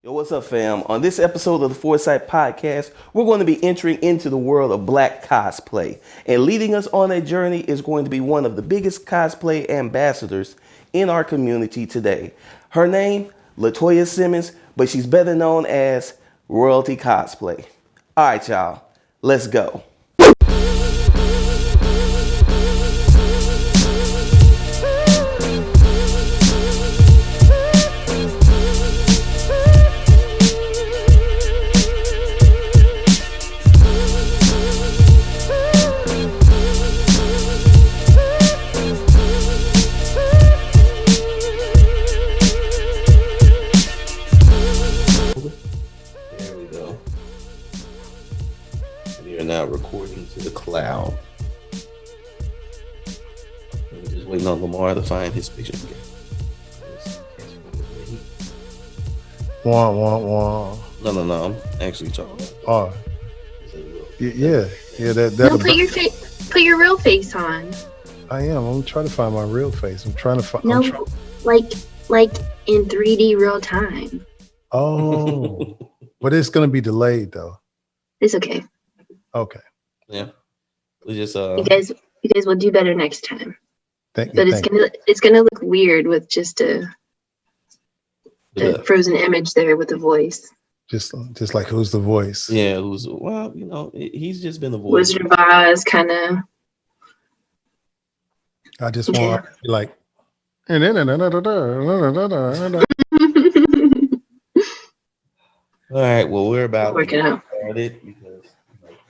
Yo, what's up, fam? On this episode of the Foresight Podcast, we're going to be entering into the world of black cosplay. And leading us on that journey is going to be one of the biggest cosplay ambassadors in our community today. Her name, LATOYA Simmons, but she's better known as Royalty Cosplay. All right, y'all, let's go. Now recording to the cloud. I'm just waiting on Lamar to find his picture. Wah, wah, wah. No. I'm actually talking. Oh, yeah. That. No, put your real face on. I am. I'm trying to find my real face. I'm trying to find. No, like in 3D real time. Oh, but it's gonna be delayed though. It's okay. Okay. Yeah. We just You guys will do better next time. Thank but you. It's gonna look weird with just a frozen image there with the voice. Just like who's the voice? Yeah, he's just been the voice. Wizard of Oz kind of. I just want to be like. All right. Well, we're about to get started because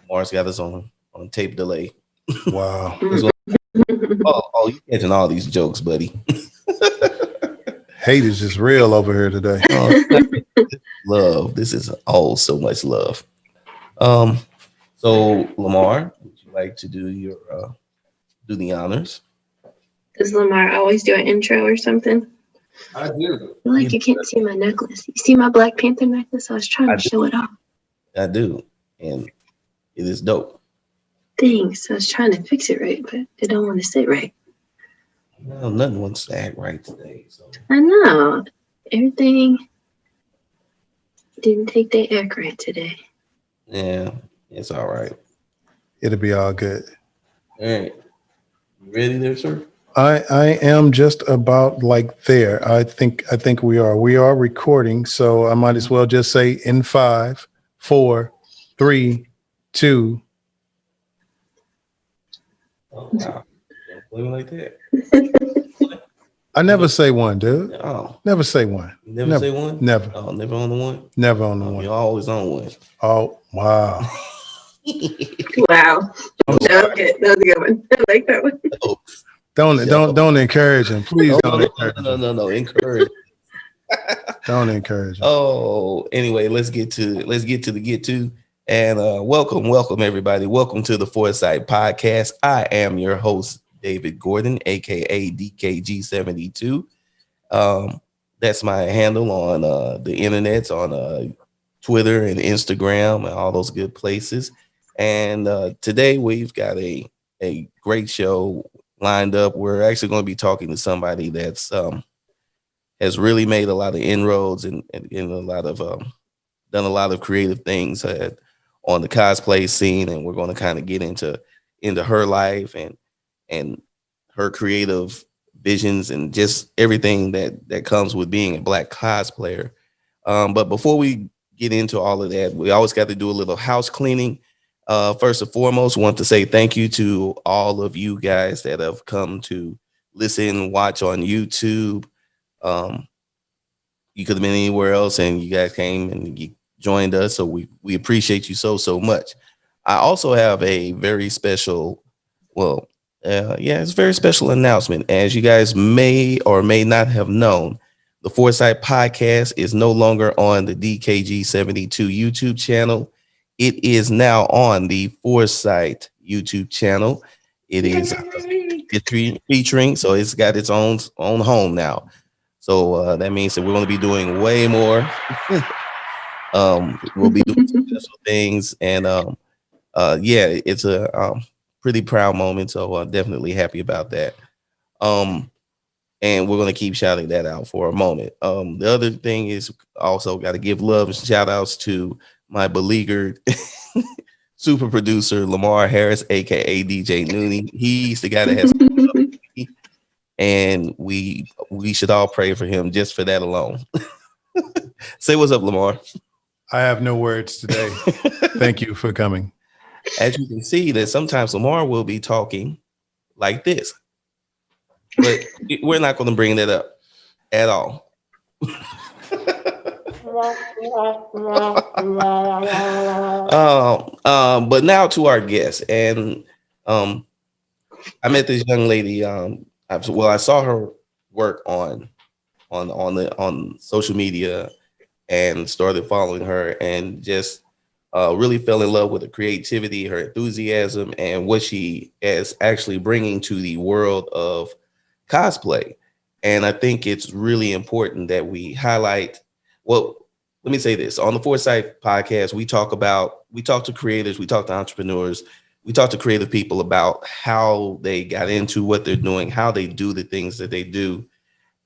Mars got us on tape delay. Wow. You catching all these jokes, buddy. Hate is just real over here today. Love. This is so much love. So Lamar, would you like to do the honors? Does Lamar always do an intro or something? I do. I feel like you can't see my necklace. You see my Black Panther necklace? I was trying to show it off. I do. And it is dope. Thanks. I was trying to fix it right, but it don't want to sit right. Well, nothing wants to act right today. So I know. Everything didn't take their act right today. Yeah, it's all right. It'll be all good. All right. You ready there, sir? I am just about like there. I think we are. We are recording, so I might as well just say in 5, 4, 3, 2. Oh, wow. Don't play me like that. I never say one, dude. Oh. Never say one. Never say one? Never. Oh, never on the one? Never on the one. You're always on one. Oh, wow. Wow. Okay, that was a good one. I like that one. Don't encourage him. Please don't encourage him. No. Encourage. Don't encourage him. Oh, anyway, let's get to the get to. And welcome everybody. Welcome to the Foresight Podcast. I am your host, David Gordon, aka DKG72. That's my handle on the internet, on Twitter and Instagram and all those good places. And today we've got a great show lined up. We're actually going to be talking to somebody that's has really made a lot of inroads and a lot of done a lot of creative things on the cosplay scene, and we're going to kind of get into her life and her creative visions and just everything that comes with being a black cosplayer. But before we get into all of that, we always got to do a little house cleaning. First and foremost, want to say thank you to all of you guys that have come to listen, watch on YouTube. You could have been anywhere else and you guys came and you joined us. So we appreciate you so much. I also have a very special, it's a very special announcement. As you guys may or may not have known, the Foresight Podcast is no longer on the DKG72 YouTube channel. It is now on the Foresight YouTube channel. It is featuring, so it's got its own home now. So that means that we're going to be doing way more. We'll be doing some special things, and it's a pretty proud moment. So I'm definitely happy about that. and we're going to keep shouting that out for a moment. The other thing is also got to give love and shout outs to my beleaguered super producer Lamar Harris, aka DJ Nooney. He's the guy that has, and we should all pray for him just for that alone. Say what's up, Lamar. I have no words today. Thank you for coming. As you can see, that sometimes Lamar will be talking like this, but we're not going to bring that up at all. But now to our guest, and I met this young lady. I saw her work on social media, and started following her, and just really fell in love with her creativity, her enthusiasm, and what she is actually bringing to the world of cosplay. And I think it's really important that we highlight. Well, let me say this: on the Foresight podcast, we talk to creators, we talk to entrepreneurs, we talk to creative people about how they got into what they're doing, how they do the things that they do.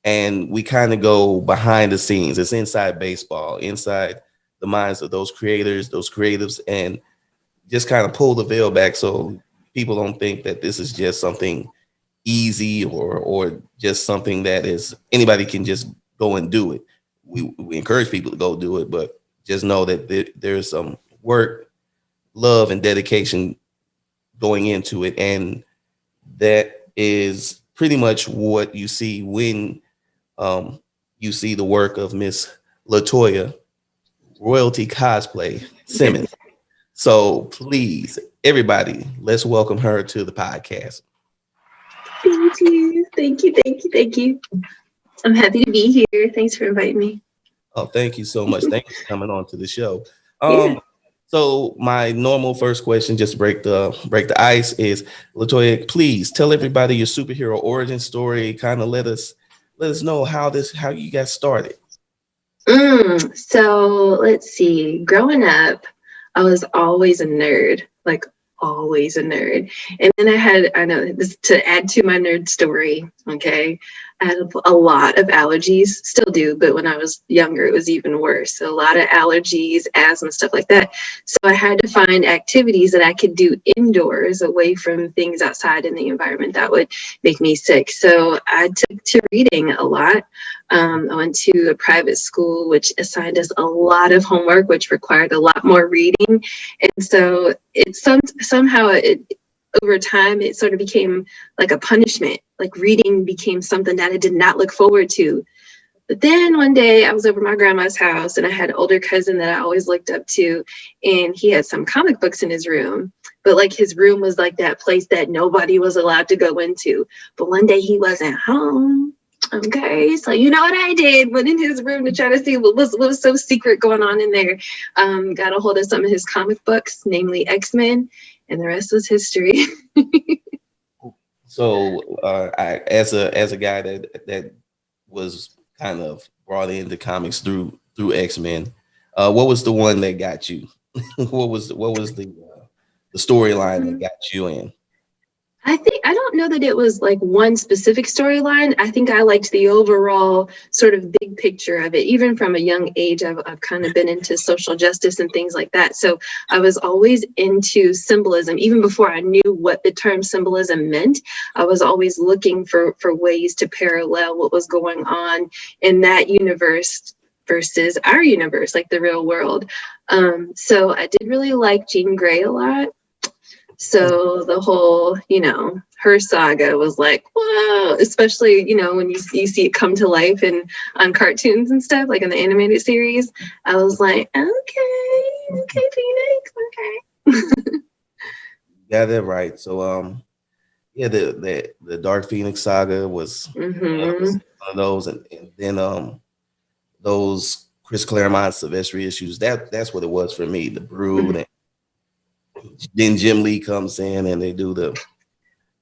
And we kind of go behind the scenes. It's inside baseball, inside the minds of those creators, those creatives, and just kind of pull the veil back so people don't think that this is just something easy or just something that is anybody can just go and do it. We encourage people to go do it, but just know that there's some work, love, and dedication going into it. And that is pretty much what you see when you see the work of Miss LATOYA, royalty cosplay Simmons. So please, everybody, let's welcome her to the podcast. Thank you. I'm happy to be here. Thanks for inviting me. Oh, thank you so much. Thank you for coming on to the show. Yeah. So my normal first question, just to break the ice, is LATOYA, please tell everybody your superhero origin story. Kind of let us know how you got started. So let's see. Growing up, I was always a nerd, like always a nerd. And then I know this to add to my nerd story. Okay. I had a lot of allergies, still do, but when I was younger, it was even worse. So a lot of allergies, asthma, stuff like that. So I had to find activities that I could do indoors away from things outside in the environment that would make me sick. So I took to reading a lot. I went to a private school, which assigned us a lot of homework, which required a lot more reading. And so somehow over time, it sort of became like a punishment. Like reading became something that I did not look forward to. But then one day I was over my grandma's house and I had an older cousin that I always looked up to, and he had some comic books in his room, but like his room was like that place that nobody was allowed to go into. But one day he wasn't home. Okay, so you know what I did? Went in his room to try to see what was so secret going on in there. Got a hold of some of his comic books, namely X-Men, and the rest was history. So, as a guy that was kind of brought into comics through X-Men, what was the one that got you? what was the storyline that got you in? I don't know that it was like one specific storyline. I think I liked the overall sort of big picture of it. Even from a young age, I've kind of been into social justice and things like that. So I was always into symbolism. Even before I knew what the term symbolism meant, I was always looking for ways to parallel what was going on in that universe versus our universe, like the real world. So I did really like Jean Grey a lot. So the whole, her saga was like, whoa, especially, when you see it come to life on cartoons and stuff, like in the animated series. I was like, okay, Phoenix, okay. Yeah, that's right. So, the Dark Phoenix saga was one of those, and then those Chris Claremont Silvestri issues. That's what it was for me. The Brood. And then Jim Lee comes in and they do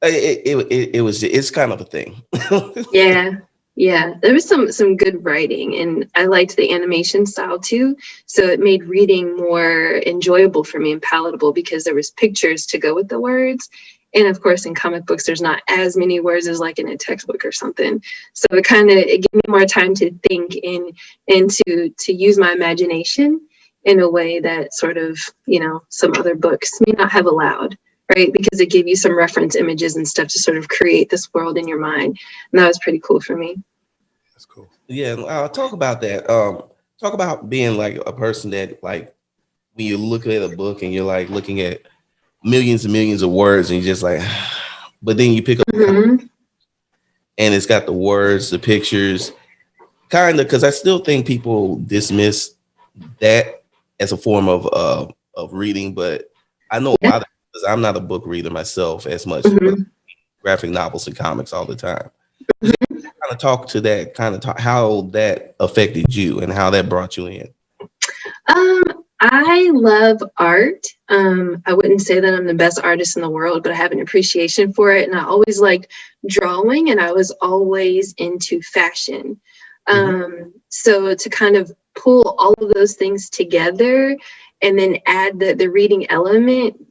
it's kind of a thing. Yeah. There was some good writing, and I liked the animation style too. So it made reading more enjoyable for me and palatable because there was pictures to go with the words. And of course, in comic books, there's not as many words as like in a textbook or something. So it gave me more time to think and to use my imagination in a way that sort of, some other books may not have allowed, right? Because it gave you some reference images and stuff to sort of create this world in your mind. And that was pretty cool for me. That's cool. Yeah, talk about that. Talk about being like a person that, like, when you look at a book and you're like looking at millions and millions of words and you're just like, but then you pick up Mm-hmm. and it's got the words, the pictures, kind of, because I still think people dismiss that as a form of reading, but I know a lot of, because I'm not a book reader myself as much, but Mm-hmm. graphic novels and comics all the time. Kind of talk to that, how that affected you and how that brought you in. I love art. I wouldn't say that I'm the best artist in the world, but I have an appreciation for it. And I always liked drawing, and I was always into fashion. So to kind of pull all of those things together and then add the reading element,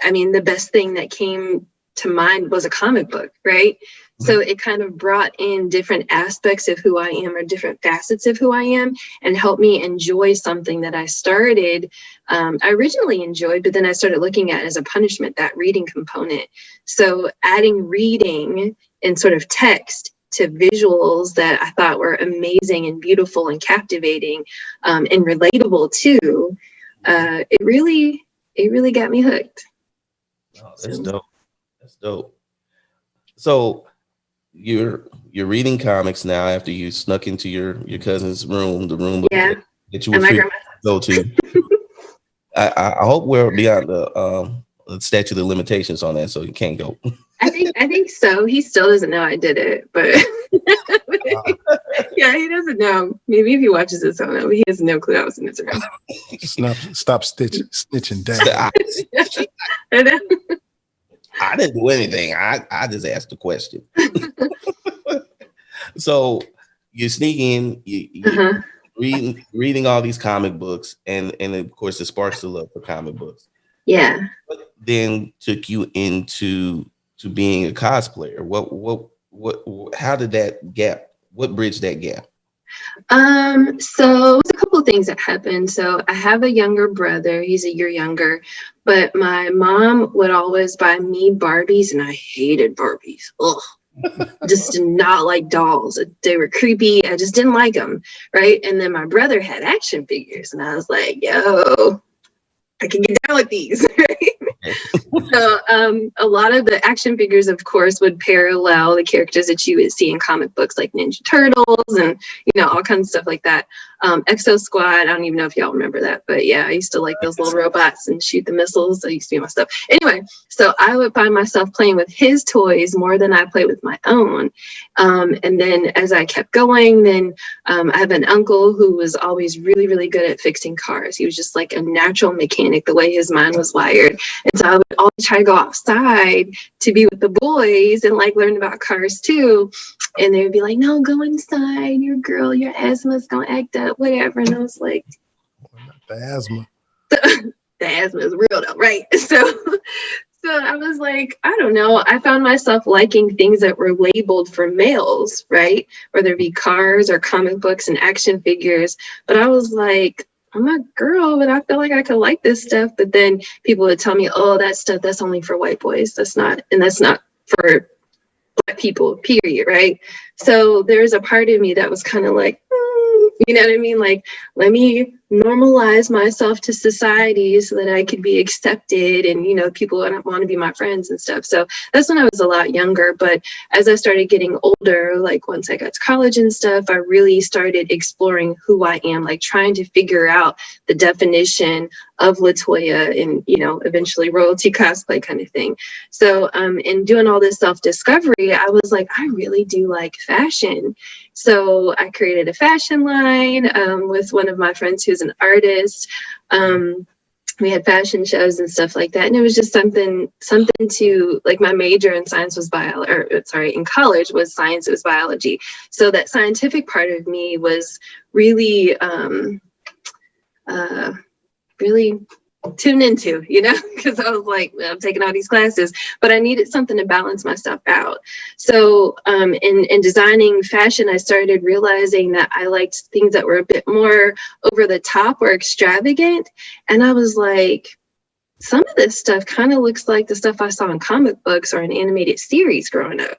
I mean, the best thing that came to mind was a comic book, right? So it kind of brought in different aspects of who I am, or different facets of who I am, and helped me enjoy something that I started. I originally enjoyed, but then I started looking at it as a punishment, that reading component. So adding reading and sort of text to visuals that I thought were amazing and beautiful and captivating, and relatable too, it really got me hooked. Oh, that's dope. That's dope. So you're reading comics now after you snuck into your cousin's room, the room that you were free to go to. I hope we're beyond the statute of limitations on that, so you can't go. I think so. He still doesn't know I did it, but yeah, he doesn't know. Maybe if he watches this, I don't know. He has no clue I was in his room. Stop snitching down. I know. I didn't do anything. I just asked a question. So you sneak in, you reading all these comic books, and of course it sparks the love for comic books. Yeah. What then took you into being a cosplayer? What how did that gap? What bridged that gap? So there's a couple of things that happened. So I have a younger brother. He's a year younger, but my mom would always buy me Barbies, and I hated Barbies. Ugh. Just did not like dolls. They were creepy. I just didn't like them. Right. And then my brother had action figures, and I was like, yo, I can get down with these. Right? So a lot of the action figures, of course, would parallel the characters that you would see in comic books, like Ninja Turtles and, all kinds of stuff like that. Exo Squad, I don't even know if y'all remember that, but yeah, I used to like those little robots and shoot the missiles. That used to be my stuff. Anyway, so I would find myself playing with his toys more than I played with my own. And then as I kept going, then I have an uncle who was always really, really good at fixing cars. He was just like a natural mechanic, the way his mind was wired. And so I would always try to go outside to be with the boys and like learn about cars too. And they would be like, no, go inside. Your girl, your asthma's gonna act up, whatever. And I was like, the asthma. The asthma is real though, right? So I was like, I don't know. I found myself liking things that were labeled for males, right? Whether it be cars or comic books and action figures. But I was like, I'm a girl, but I feel like I could like this stuff. But then people would tell me, oh, that stuff, that's only for white boys. That's not for Black people, period, right? So there's a part of me that was kind of like, you know what I mean? Like, let me normalize myself to society so that I could be accepted, and, people want to be my friends and stuff. So that's when I was a lot younger. But as I started getting older, like once I got to college and stuff, I really started exploring who I am, like trying to figure out the definition of LATOYA and, eventually royalty cosplay kind of thing. So in doing all this self-discovery, I was like, I really do like fashion. So I created a fashion line with one of my friends who's an artist. We had fashion shows and stuff like that. And it was just something to, like, my major in science was in college was science, it was biology. So that scientific part of me was really, really tune into, you know, because I was like, well, I'm taking all these classes, but I needed something to balance my stuff out. So in designing fashion, I started realizing that I liked things that were a bit more over the top or extravagant. And I was like, some of this stuff kind of looks like the stuff I saw in comic books or in animated series growing up.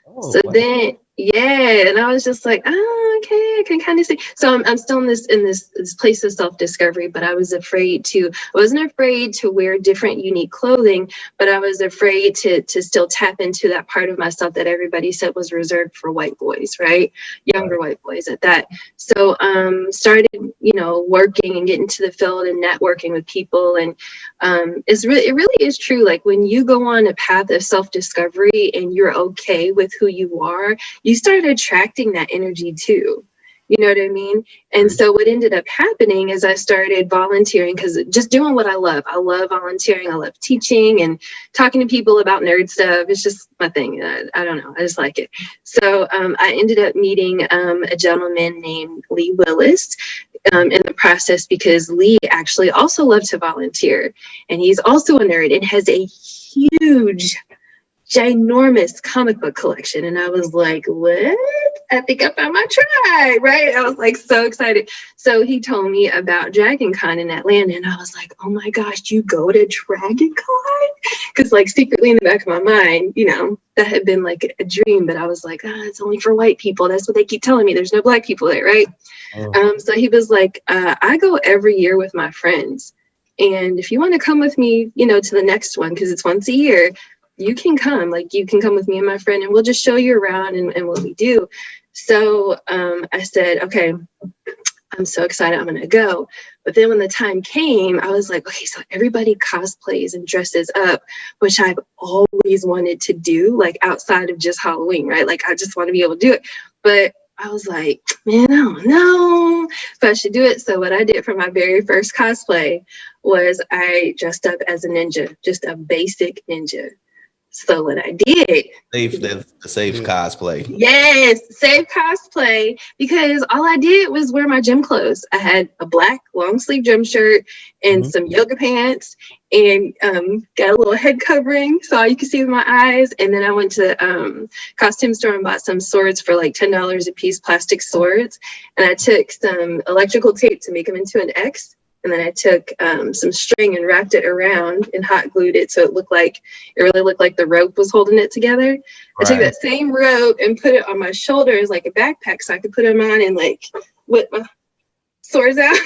Oh, So wow. then, yeah, and I was just like, oh, okay, I can kind of see. So I'm still in this place of self-discovery, but I wasn't afraid to wear different, unique clothing, but I was afraid to still tap into that part of myself that everybody said was reserved for white boys, right? Younger white boys at that. So started, you know, working and getting to the field and networking with people, and it really is true. Like when you go on a path of self-discovery and you're okay with who you are, you start attracting that energy too. You know what I mean? And so what ended up happening is I started volunteering, because just doing what I love. I love volunteering. I love teaching and talking to people about nerd stuff. It's just my thing. I don't know. I just like it. So I ended up meeting a gentleman named Lee Willis in the process, because Lee actually also loved to volunteer. And he's also a nerd and has a huge, ginormous comic book collection. And I was like, what? I think I found my tribe, right? I was like so excited. So he told me about Dragon Con in Atlanta, and I was like, oh my gosh, you go to Dragon Con? Because like secretly in the back of my mind, you know, that had been like a dream, but I was like, it's only for white people. That's what they keep telling me. There's no black people there, right? So he was like, I go every year with my friends. And if you want to come with me, you know, to the next one, because it's once a year, you can come. Like, you can come with me and my friend, and we'll just show you around and what we do. So I said, okay, I'm so excited, I'm gonna go. But then when the time came, I was like, okay, so everybody cosplays and dresses up, which I've always wanted to do, like outside of just Halloween, right? Like, I just want to be able to do it. But I was like, man, I don't know if I should do it. So what I did for my very first cosplay was I dressed up as a ninja, just a basic ninja. So what I did, Safe cosplay. yes, safe cosplay, because all I did was wear my gym clothes. I had a black long sleeve gym shirt and some yoga pants, and got a little head covering so all you can see with my eyes. And then I went to costume store and bought some swords for like $10 a piece, plastic swords. And I took some electrical tape to make them into an X. And then I took some string and wrapped it around and hot glued it so it really looked like the rope was holding it together. Right. I took that same rope and put it on my shoulders like a backpack so I could put them on and like whip my swords out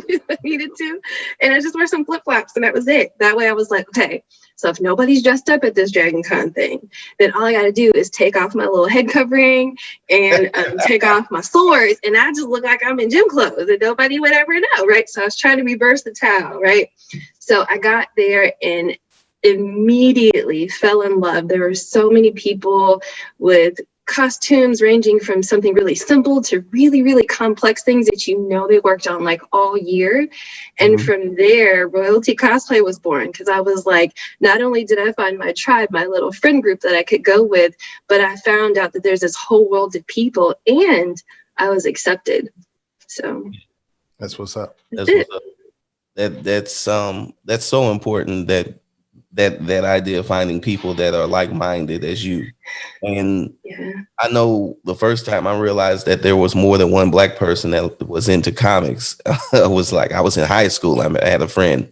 if I needed to. And I just wore some flip-flops and that was it. That way I was like, okay, so if nobody's dressed up at this Dragon Con thing, then all I got to do is take off my little head covering and take off my swords, and I just look like I'm in gym clothes and nobody would ever know, right? So I was trying to be versatile, right? So I got there and immediately fell in love. There were so many people with costumes ranging from something really simple to really, really complex things that you know they worked on like all year. And from there, Royalty Cosplay was born, because I was like, not only did I find my tribe, my little friend group that I could go with, but I found out that there's this whole world of people and I was accepted. So that's what's up. That's what's up. That's so important, that idea of finding people that are like-minded as you. And I know the first time I realized that there was more than one black person that was into comics, I was in high school. I had a friend,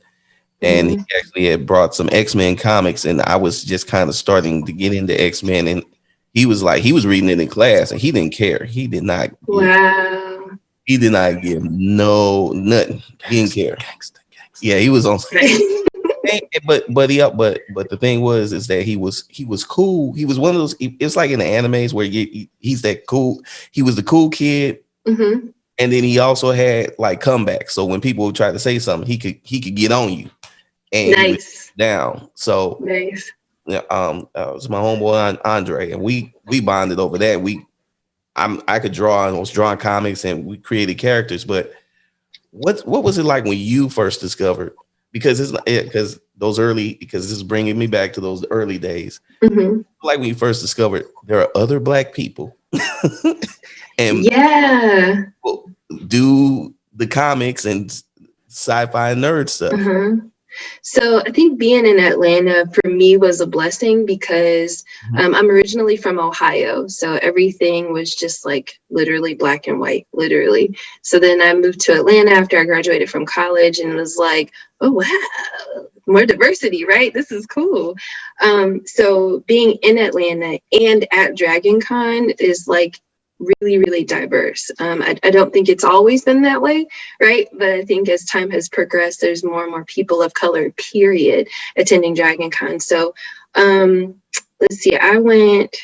and he actually had brought some X-Men comics, and I was just kind of starting to get into X-Men, and he was reading it in class, and he didn't care. He did not. Wow. He did not give nothing. He didn't care. Gangsta. Yeah, he was on. But the thing was is that he was cool. He was one of those. It's like in the animes where he's that cool. He was the cool kid, and then he also had like comebacks. So when people would try to say something, he could get on you, and he was down. So nice. It was my homeboy Andre, and we bonded over that. I could draw, and I was drawing comics, and we created characters. But what was it like when you first discovered? Because this is bringing me back to those early days. Like when you first discovered there are other black people, and do the comics and sci-fi nerd stuff. So I think being in Atlanta for me was a blessing because I'm originally from Ohio. So everything was just like literally black and white, literally. So then I moved to Atlanta after I graduated from college and was like, oh, wow, more diversity, right? This is cool. So being in Atlanta and at Dragon Con is like really, really diverse. I don't think it's always been that way, right? But I think as time has progressed, there's more and more people of color, period, attending Dragon Con. So let's see, I went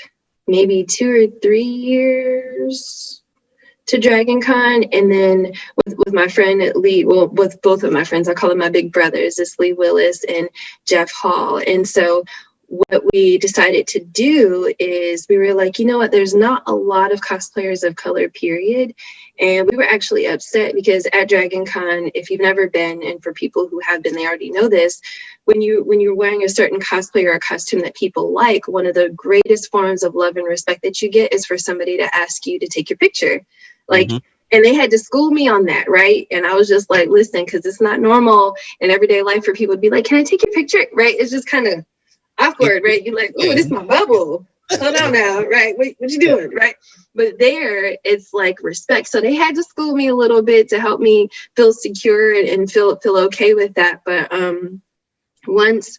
maybe 2 or 3 years to Dragon Con, and then with my friend Lee, well, with both of my friends, I call them my big brothers, it's Lee Willis and Jeff Hall. And so what we decided to do is we were like, you know what, there's not a lot of cosplayers of color, period. And we were actually upset because at Dragon Con, if you've never been, and for people who have been, they already know this, when you're wearing a certain cosplay or a costume that people like, one of the greatest forms of love and respect that you get is for somebody to ask you to take your picture. Like, and they had to school me on that, right? And I was just like, listen, because it's not normal in everyday life for people to be like, can I take your picture? Right? It's just kind of awkward, right? You're like, oh, this is my bubble. Hold on now, right? Wait, what you doing, right? But there, it's like respect. So they had to school me a little bit to help me feel secure and feel okay with that. But once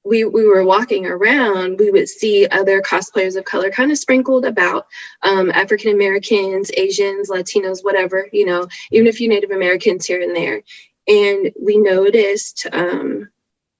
we were walking around, we would see other cosplayers of color kind of sprinkled about, African Americans, Asians, Latinos, whatever, you know, even a few Native Americans here and there. And we noticed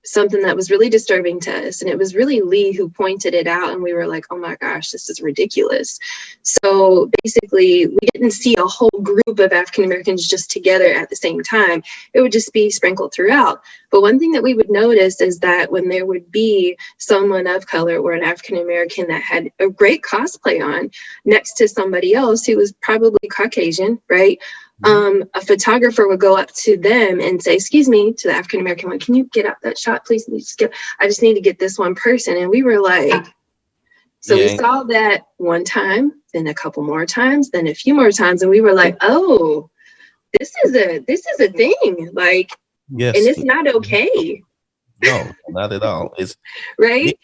something that was really disturbing to us. And it was really Lee who pointed it out. And we were like, oh my gosh, this is ridiculous. So basically, we didn't see a whole group of African Americans just together at the same time. It would just be sprinkled throughout. But one thing that we would notice is that when there would be someone of color or an African American that had a great cosplay on next to somebody else who was probably Caucasian, right? A photographer would go up to them and say, excuse me, to the African American one, can you get out that shot, please? I just need to get this one person. And we were like, so we saw that one time, then a couple more times, then a few more times. And we were like, oh, this is a thing. Like, yes, and it's not okay. No, not at all. It's right.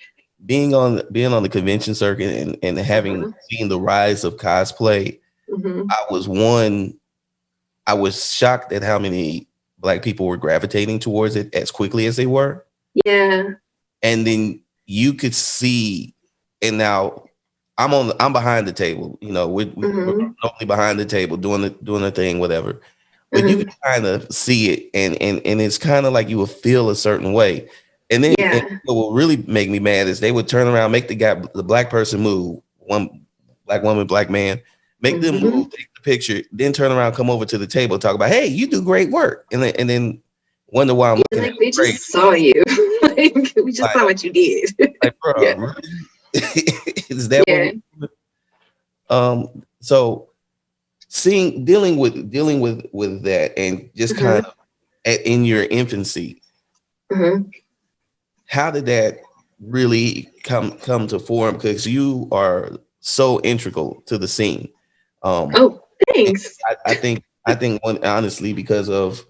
Being on the convention circuit and having seen the rise of cosplay, I was shocked at how many Black people were gravitating towards it as quickly as they were. Yeah. And then you could see, and now I'm behind the table, you know, we're normally behind the table doing the thing, whatever. But you can kind of see it, and it's kind of like you will feel a certain way. And then and what will really make me mad is they would turn around, make the Black person move, one Black woman, Black man, make them move, take the picture, then turn around, come over to the table, talk about, hey, you do great work, and then wonder why I'm looking like, we just saw you. Like, we just saw what you did. Like, bro, really? Is that what so dealing with that, and just kind of in your infancy, how did that really come to form? Because you are so integral to the scene. Oh, thanks. I think honestly, because of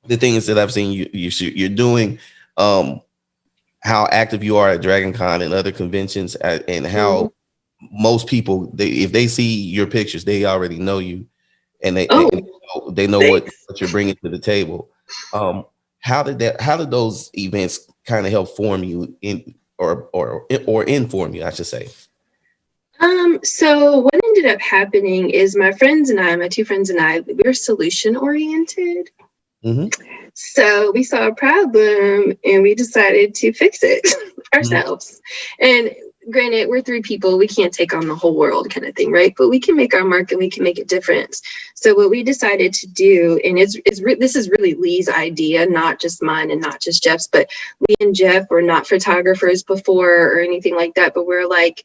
the things that I've seen you're doing, how active you are at Dragon Con and other conventions, and how most people, if they see your pictures, they already know you, and they know what you're bringing to the table. How did those events kind of help form you or inform you, I should say? So what ended up happening is my two friends and I, we're solution oriented. So we saw a problem and we decided to fix it ourselves. And granted, we're 3 people, we can't take on the whole world kind of thing, right? But we can make our mark and we can make a difference. So what we decided to do, and this is really Lee's idea, not just mine and not just Jeff's, but Lee and Jeff were not photographers before or anything like that. But we're like,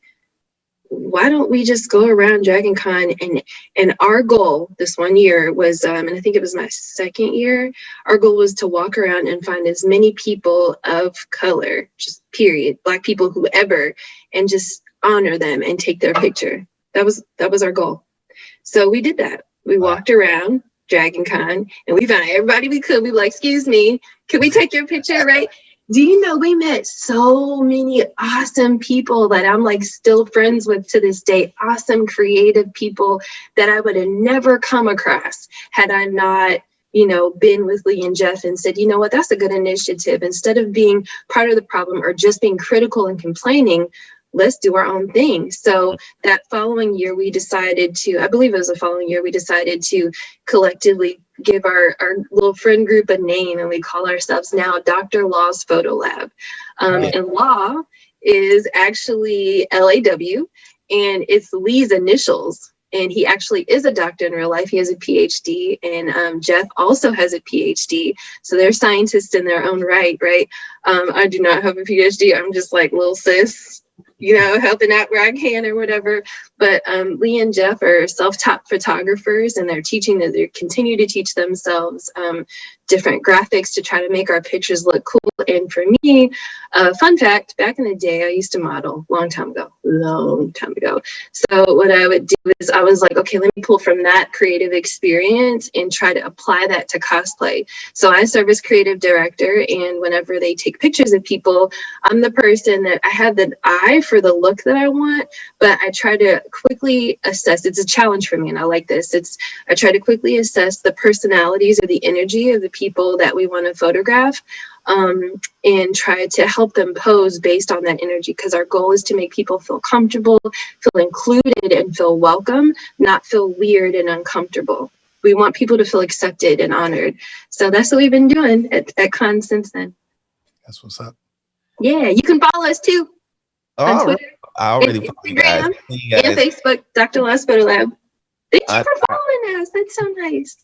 why don't we just go around Dragon Con, and our goal this one year was, and I think it was my second year, our goal was to walk around and find as many people of color, just period, Black people, whoever, and just honor them and take their picture. That was our goal. So we did that. We walked around, Dragon Con, and we found everybody we could. We were like, excuse me, can we take your picture, right? Do you know we met so many awesome people that I'm like still friends with to this day, awesome creative people that I would have never come across had I not, been with Lee and Jeff and said, you know what, that's a good initiative. Instead of being part of the problem or just being critical and complaining, let's do our own thing. So that following year, we decided to, I believe it was the following year, we decided to collectively give our little friend group a name, and we call ourselves now Dr. Law's Photo Lab. And Law is actually LAW, and it's Lee's initials. And he actually is a doctor in real life. He has a PhD, and Jeff also has a PhD. So they're scientists in their own right? I do not have a PhD. I'm just like little sis, helping out where I can or whatever. But Lee and Jeff are self-taught photographers, and they continue to teach themselves different graphics to try to make our pictures look cool. And for me, fun fact, back in the day, I used to model long time ago. So what I would do is I was like, okay, let me pull from that creative experience and try to apply that to cosplay. So I serve as creative director, and whenever they take pictures of people, I'm the person that I have the eye for the look that I want, but I try to quickly assess. It's a challenge for me, and I like this. I try to quickly assess the personalities or the energy of the people that we want to photograph, and try to help them pose based on that energy, because our goal is to make people feel comfortable, feel included, and feel welcome, not feel weird and uncomfortable. We want people to feel accepted and honored. So that's what we've been doing at Con since then. That's what's up. Yeah, you can follow us too on Twitter, I already follow you guys. and Facebook, Dr. Law's Photo Lab. Thank you for following us. That's so nice.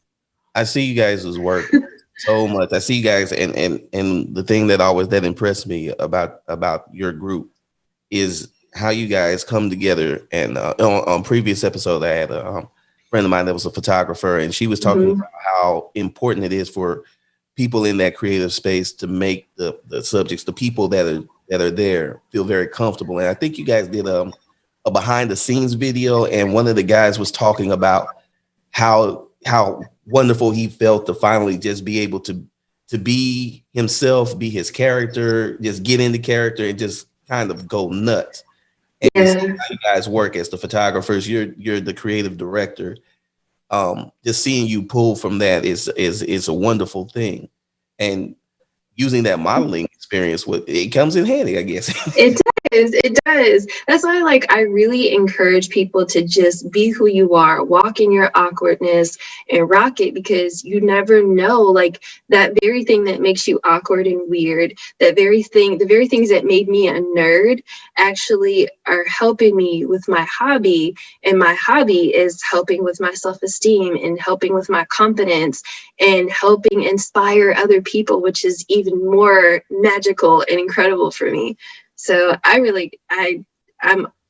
I see you guys' work so much. I see you guys, and the thing that impressed me about your group is how you guys come together. And on previous episode, I had a friend of mine that was a photographer, and she was talking about how important it is for people in that creative space to make the subjects, the people that are there, feel very comfortable. And I think you guys did a behind the scenes video, and one of the guys was talking about how wonderful he felt to finally just be able to be himself, be his character, just get into character and just kind of go nuts. And how you guys work as the photographers, you're the creative director. Just seeing you pull from that is a wonderful thing. And using that modeling experience, it comes in handy, I guess. It does. That's why I really encourage people to just be who you are, walk in your awkwardness and rock it, because you never know, that very thing that makes you awkward and weird, the very things that made me a nerd actually are helping me with my hobby. And my hobby is helping with my self-esteem and helping with my confidence and helping inspire other people, which is even more magical and incredible for me. So I'm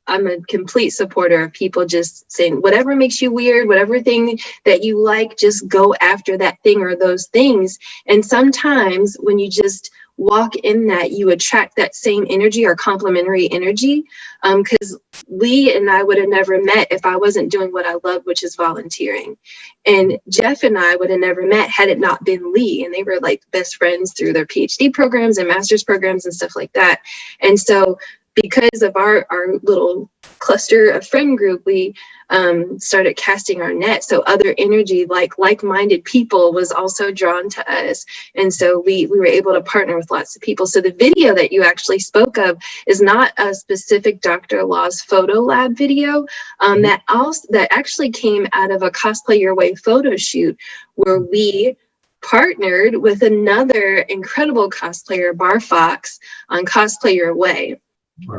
a complete supporter of people just saying whatever makes you weird, whatever thing that you like, just go after that thing or those things. And sometimes when you just walk in that, you attract that same energy or complementary energy. Because Lee and I would have never met if I wasn't doing what I love, which is volunteering. And Jeff and I would have never met had it not been Lee. And they were best friends through their PhD programs and master's programs and stuff like that. And so because of our little cluster of friend group, we started casting our net. So other energy, like-minded people, was also drawn to us. And so we were able to partner with lots of people. So the video that you actually spoke of is not a specific Dr. Law's Photo Lab video. That actually came out of a Cosplay Your Way photo shoot where we partnered with another incredible cosplayer, Bar Fox, on Cosplay Your Way.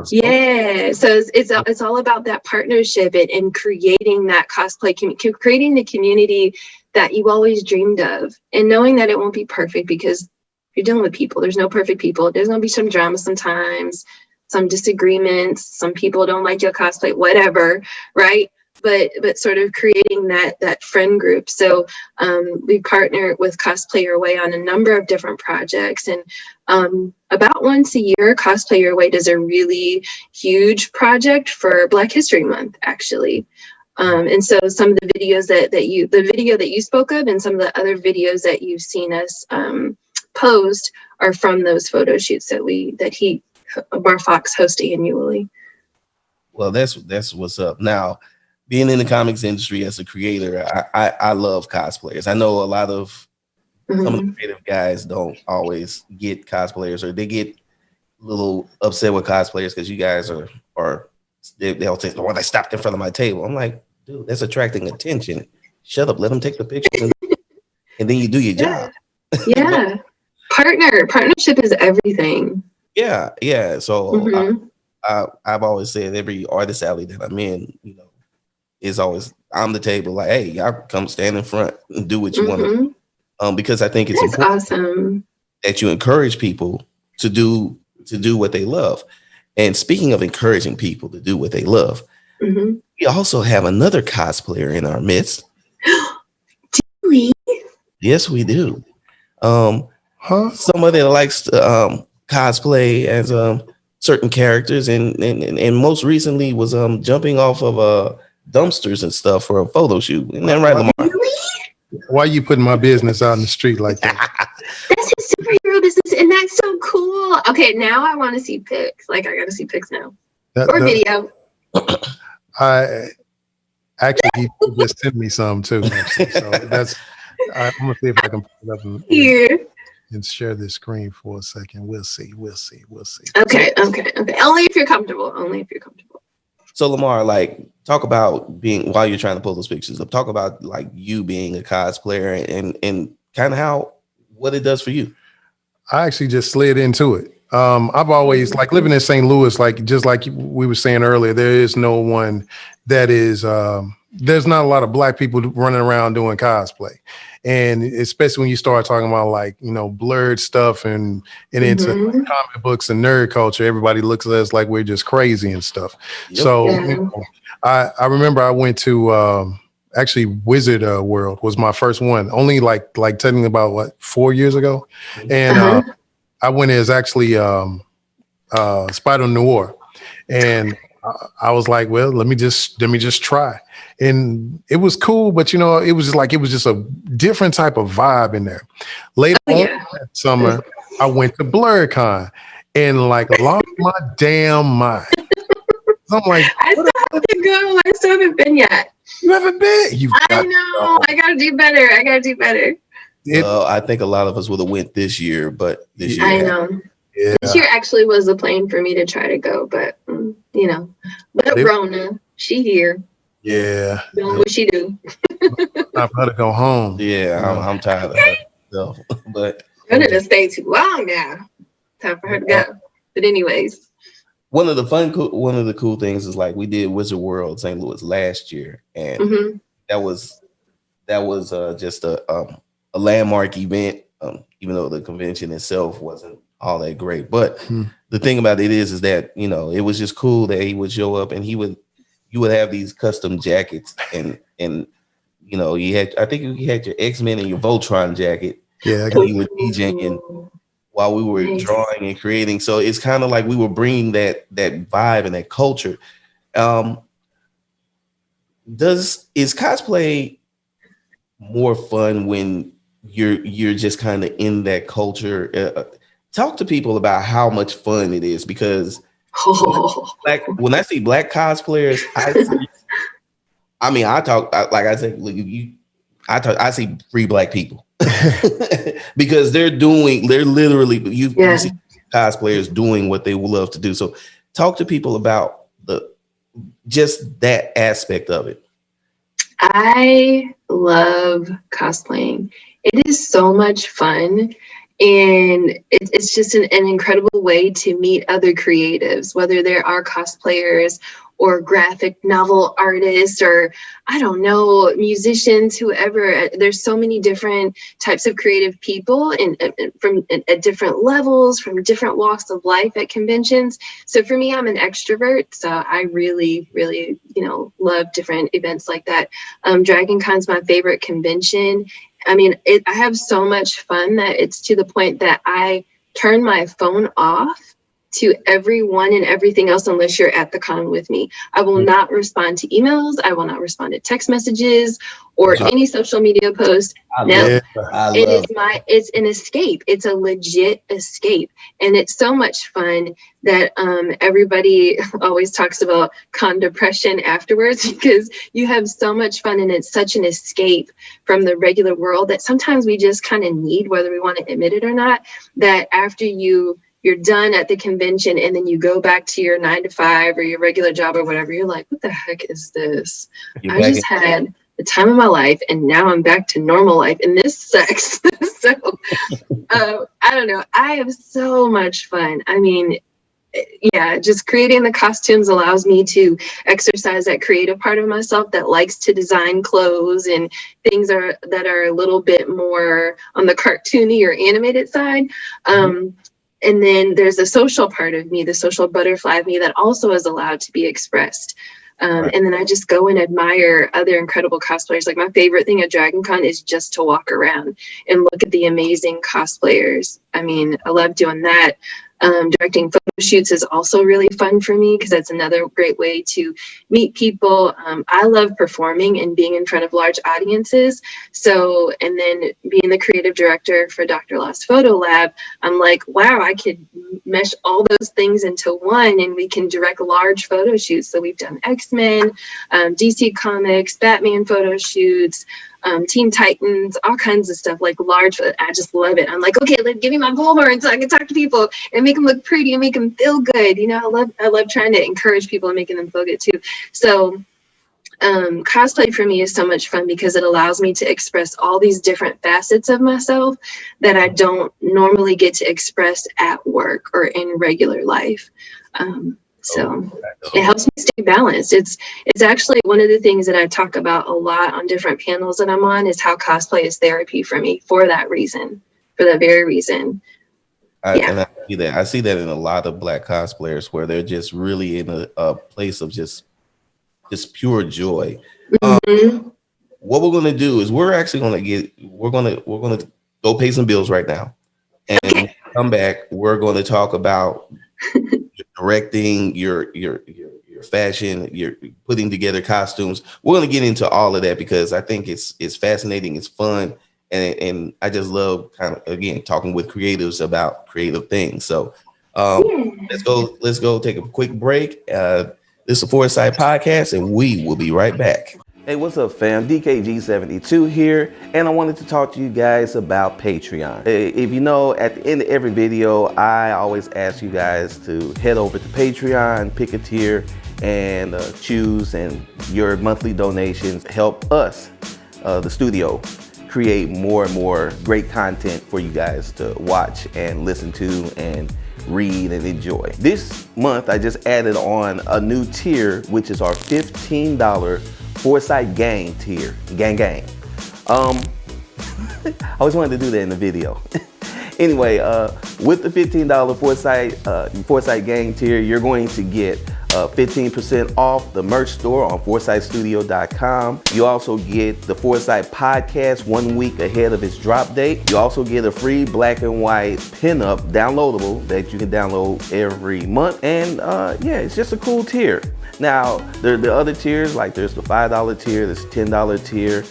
Yeah, so it's all about that partnership and creating that cosplay, creating the community that you always dreamed of, and knowing that it won't be perfect because you're dealing with people. There's no perfect people. There's gonna be some drama sometimes, some disagreements. Some people don't like your cosplay, whatever, right? But sort of creating that friend group. So we partner with Cosplay Your Way on a number of different projects, and about once a year, Cosplay Your Way does a really huge project for Black History Month, actually. And so some of the videos the video that you spoke of and some of the other videos that you've seen us post are from those photo shoots that Bar Fox hosts annually. Well, that's what's up. Now, being in the comics industry as a creator, I love cosplayers. I know a lot of some of the creative guys don't always get cosplayers, or they get a little upset with cosplayers because you guys they'll say, "Well, they stopped in front of my table." I'm like, dude, that's attracting attention. Shut up, let them take the pictures, and then you do your job. Yeah, partnership is everything. Yeah. So I've always said every artist alley that I'm in, is always I'm the table. Like, hey, y'all come stand in front and do what you want to do. Because I think it's important that you encourage people to do what they love. And speaking of encouraging people to do what they love, we also have another cosplayer in our midst. Do we? Yes, we do. Somebody that likes to cosplay as certain characters, and most recently was jumping off of dumpsters and stuff for a photo shoot. Isn't that right, Lamar? Really? Why are you putting my business out in the street like that? That's his superhero business, and that's so cool. Okay, now I want to see pics. Like, I got to see pics now. Video. I actually, he just sent me some too. Actually. So I'm gonna see if I can pull it up here and share this screen for a second. We'll see. Okay. Only if you're comfortable. So Lamar, like, talk about while you're trying to pull those pictures up, talk about like you being a cosplayer and kind of what it does for you. I actually just slid into it. I've always like living in St. Louis, just like we were saying earlier, there is no one that is, there's not a lot of Black people running around doing cosplay. And especially when you start talking about like, blurred stuff and into comic books and nerd culture, everybody looks at us like we're just crazy and stuff. Yep. So I remember I went to actually Wizard World was my first one, only like technically about 4 years ago. And I went as actually Spider Noir. And I was like, well, let me just try. And it was cool, but it was just a different type of vibe in there. Later on that summer, I went to BlurredCon and like lost my damn mind. So I'm like, I still have to go. I still haven't been yet. You haven't been? I know. I gotta do better. I think a lot of us would have went this year, but this year I know. Yeah. This year actually was the plan for me to try to go, but but Rona, she here. Yeah. Doing what she do. Time for her to go home. Yeah, I'm tired of her. So, but Rona done stayed too long now. Time for her to go. But anyways. One of the cool things is like we did Wizard World St. Louis last year, and that was just a landmark event. Even though the convention itself wasn't all that great, but the thing about it is that it was just cool that he would show up and you would have these custom jackets and I think you had your X-Men and your Voltron jacket. Yeah, you were DJing while we were drawing and creating. So it's kind of like we were bringing that vibe and that culture. Is cosplay more fun when you're just kind of in that culture? Talk to people about how much fun it is, because when I see Black cosplayers, I see free Black people because they're literally you see cosplayers doing what they would love to do. So talk to people about just that aspect of it. I love cosplaying. It is so much fun. And it's just an incredible way to meet other creatives, whether there are cosplayers or graphic novel artists or, I don't know, musicians, whoever. There's so many different types of creative people at different levels, from different walks of life at conventions. So for me, I'm an extrovert. So I really, really, love different events like that. Dragon Con's my favorite convention. I mean, I have so much fun that it's to the point that I turn my phone off to everyone and everything else unless you're at the con with me. I will not respond to emails. I will not respond to text messages or any social media posts. No, it's an escape. It's a legit escape. And it's so much fun that everybody always talks about con depression afterwards, because you have so much fun and it's such an escape from the regular world that sometimes we just kind of need, whether we want to admit it or not, that after you're done at the convention and then you go back to your 9 to 5 or your regular job or whatever, you're like, what the heck is this? I just had the time of my life and now I'm back to normal life and this sucks. So I don't know. I have so much fun. I mean, yeah, just creating the costumes allows me to exercise that creative part of myself that likes to design clothes and things that are a little bit more on the cartoony or animated side. And then there's the social part of me, the social butterfly of me that also is allowed to be expressed. And then I just go and admire other incredible cosplayers. Like my favorite thing at Dragon Con is just to walk around and look at the amazing cosplayers. I mean, I love doing that. Directing photo shoots is also really fun for me because that's another great way to meet people. I love performing and being in front of large audiences. So, and then being the creative director for Dr. Lost Photo Lab, I'm like, wow, I could mesh all those things into one and we can direct large photo shoots. So we've done X-Men, DC Comics, Batman photo shoots, Teen Titans, all kinds of stuff, like large. I just love it. I'm like, okay, give me my bullhorn so I can talk to people and make them look pretty and make them feel good. You know, I love trying to encourage people and making them feel good too. So cosplay for me is so much fun because it allows me to express all these different facets of myself that I don't normally get to express at work or in regular life. So it helps me stay balanced. It's actually one of the things that I talk about a lot on different panels that I'm on is how cosplay is therapy for me for that reason, for that very reason. And I see that. I see that in a lot of Black cosplayers where they're just really in a place of just pure joy. What we're going to do is we're going to go pay some bills right now, and when we come back, we're going to talk about directing your fashion, you're putting together costumes. We're going to get into all of that because I think it's fascinating, it's fun, and I just love kind of again talking with creatives about creative things. So let's go take a quick break. This is a Foresight podcast, and we will be right back. Hey, what's up, fam? DKG72 here, and I wanted to talk to you guys about Patreon. If you know, at the end of every video, I always ask you guys to head over to Patreon, pick a tier, and choose, and your monthly donations help us, the studio, create more and more great content for you guys to watch and listen to and read and enjoy. This month, I just added on a new tier, which is our $15 Foresight Gang tier. Gang. I always wanted to do that in the video. Anyway, with the $15 Foresight Gang tier, you're going to get 15% off the merch store on foresightstudio.com. You also get the Foresight podcast 1 week ahead of its drop date. You also get a free black and white pinup downloadable that you can download every month. And yeah, it's just a cool tier. Now, there are the other tiers, like there's the $5 tier, there's $10 tier,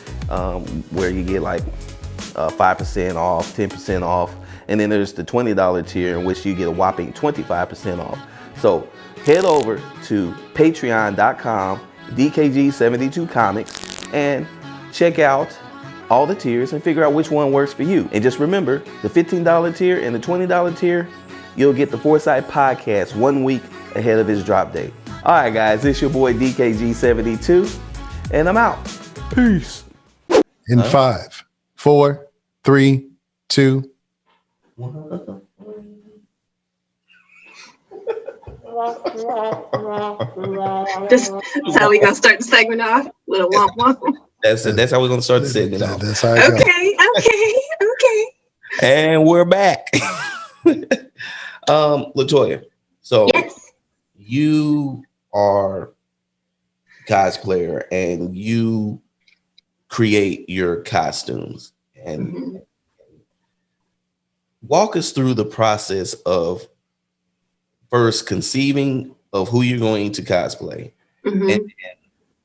where you get like 5% off, 10% off. And then there's the $20 tier in which you get a whopping 25% off. So head over to patreon.com, DKG72 Comics, and check out all the tiers and figure out which one works for you. And just remember, the $15 tier and the $20 tier, you'll get the Foresight podcast 1 week ahead of its drop date. All right, guys, it's your boy DKG72, and I'm out. Peace. In 5, 4, 3, 2. That's how we gonna start the segment off. Little womp womp. That's how we're gonna start the segment off. That's how it goes. Okay. And we're back. LATOYA, so yes. You are a cosplayer and you create your costumes, and walk us through the process of first conceiving of who you're going to cosplay? Mm-hmm. And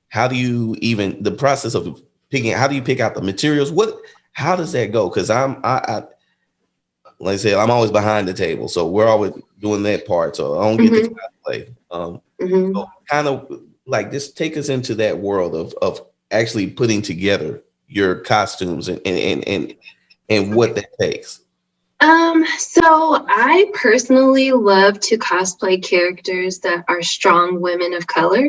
how do you even the process of picking? How do you pick out the materials? How does that go? Because I like I said, I'm always behind the table, so we're always doing that part. So I don't get to cosplay. So kind of like just take us into that world of actually putting together your costumes and what that takes. So I personally love to cosplay characters that are strong women of color.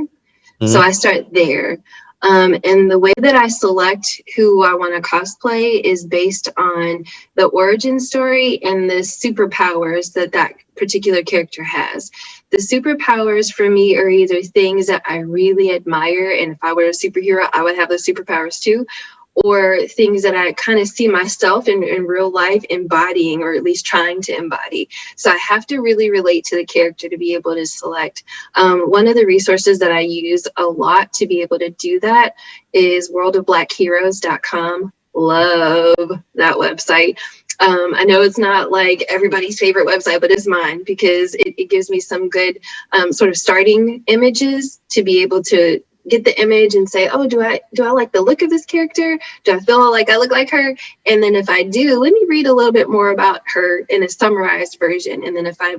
So I start there. And the way that I select who I want to cosplay is based on the origin story and the superpowers that particular character has. The superpowers for me are either things that I really admire, and if I were a superhero, I would have those superpowers too, or things that I kind of see myself in real life embodying, or at least trying to embody. So I have to really relate to the character to be able to select. One of the resources that I use a lot to be able to do that is worldofblackheroes.com. Love that website. I know it's not like everybody's favorite website, but it's mine because it gives me some good sort of starting images to be able to get the image and say, oh, do I like the look of this character? Do I feel like I look like her? And then if I do, let me read a little bit more about her in a summarized version. And then if I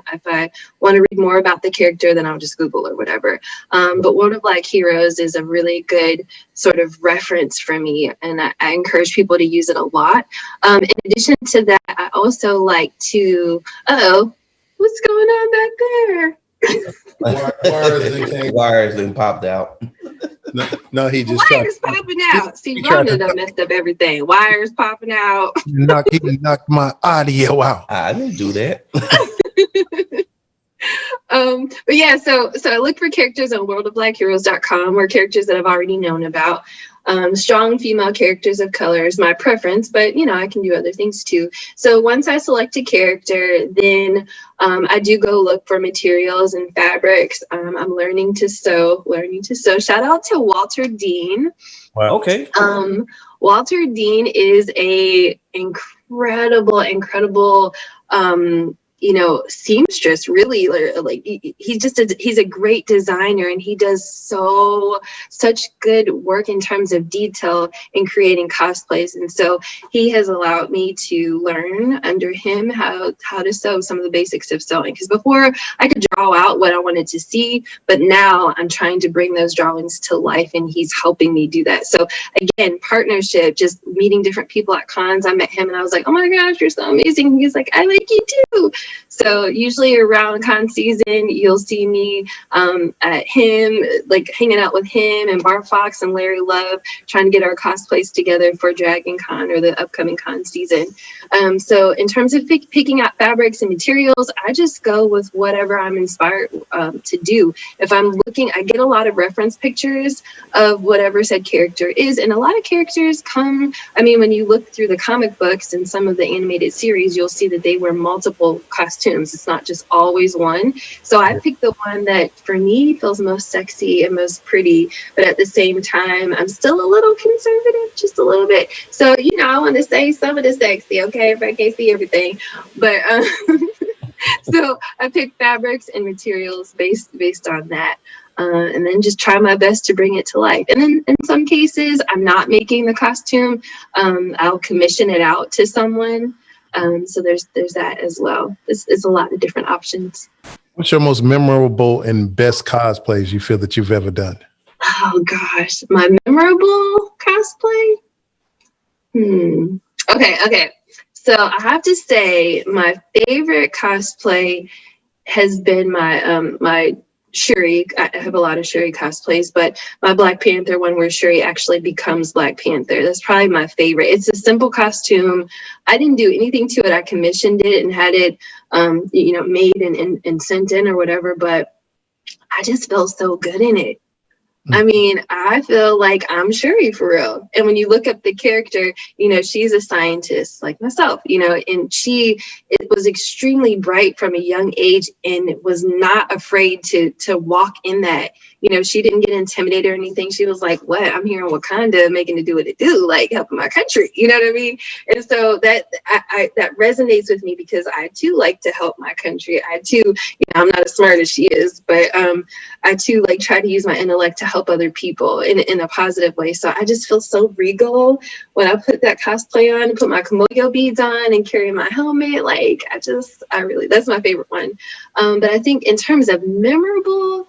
want to read more about the character, then I'll just Google or whatever. But World of Black Heroes is a really good sort of reference for me, and I encourage people to use it a lot. In addition to that, I also like to, what's going on back there? Wires then popped out. No, he just wires popping out. See, Rhonda done messed up everything. Wires popping out. He knocked my audio out. I didn't do that. But yeah, so I look for characters on worldofblackheroes.com, or characters that I've already known about. Strong female characters of color is my preference, but I can do other things too. So once I select a character, then I do go look for materials and fabrics. I'm learning to sew. Shout out to Walter Dean. Wow. Okay. Walter Dean is a incredible seamstress, really. Like he's a great designer, and he does such good work in terms of detail in creating cosplays. And so he has allowed me to learn under him how to sew, some of the basics of sewing, because before I could draw out what I wanted to see, but now I'm trying to bring those drawings to life, and he's helping me do that. So again, partnership, just meeting different people at cons. I met him and I was like, oh my gosh, you're so amazing. He's like, I like you too. So usually around con season, you'll see me at him, like hanging out with him and Bar Fox and Larry Love, trying to get our cosplays together for Dragon Con or the upcoming con season. So in terms of picking out fabrics and materials, I just go with whatever I'm inspired to do. If I'm looking, I get a lot of reference pictures of whatever said character is. And a lot of characters when you look through the comic books and some of the animated series, you'll see that they wear multiple costumes. It's not just always one. So I picked the one that for me feels most sexy and most pretty, but at the same time, I'm still a little conservative, just a little bit. So, I want to say some of the sexy, okay, if I can't see everything. But so I picked fabrics and materials based on that. And then just try my best to bring it to life. And then in some cases, I'm not making the costume. I'll commission it out to someone. So there's that as well. It's a lot of different options. What's your most memorable and best cosplays you feel that you've ever done? Oh gosh, my memorable cosplay? Okay. So I have to say my favorite cosplay has been my Shuri. I have a lot of Shuri cosplays, but my Black Panther one where Shuri actually becomes Black Panther. That's probably my favorite. It's a simple costume. I didn't do anything to it. I commissioned it and had it, made and sent in or whatever, but I just felt so good in it. I mean, I feel like I'm Shuri for real. And when you look up the character, you know, she's a scientist like myself, you know, and it was extremely bright from a young age and was not afraid to walk in that. You know, she didn't get intimidated or anything. She was like, what? I'm here in Wakanda making it do what it do, like helping my country. You know what I mean? And so that that resonates with me because I too like to help my country. I too, you know, I'm not as smart as she is, but I too like try to use my intellect to help other people in a positive way. So I just feel so regal when I put that cosplay on, put my Komodo beads on and carry my helmet. Like I really, that's my favorite one. But I think in terms of memorable,